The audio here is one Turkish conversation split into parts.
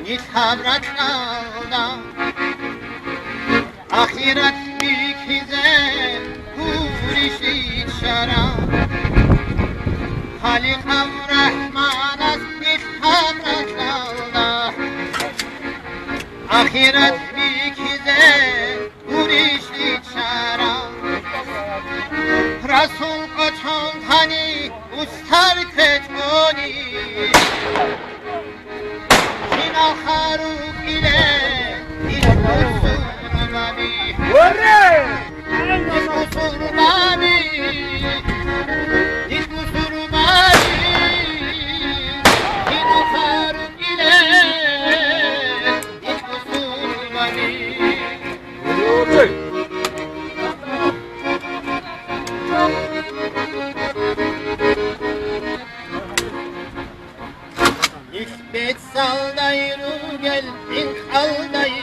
İsabrat alda Ahiret bikize Hurişi çara Halikam Rahmanas İsabrat alda Ahiret bikize Hurişi çara Rasul koçon tani Ustar ketoni Şinal haruk ile İlkusun babi İlkusun babi İlkusun babi Şinal haruk ile İlkusun babi İsmet saldayru gel, ilk aldayru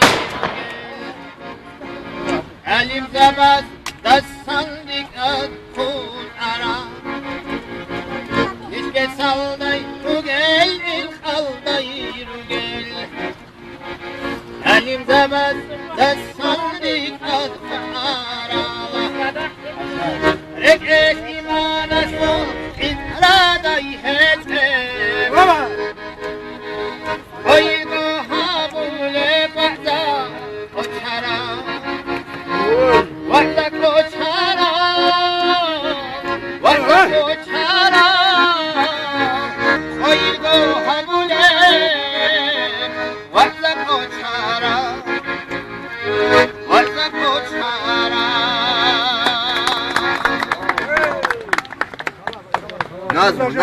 gel Elim zabaz, dassandik at kul ara İsmet saldayru gel, ilk aldayru gel Elim zabaz, dassandik at kul ara Rek imana sol, itraday hetem Oydu habule bahza koçara Valla koçara Valla koçara Oydu habule Valla koçara Valla koçara Nazım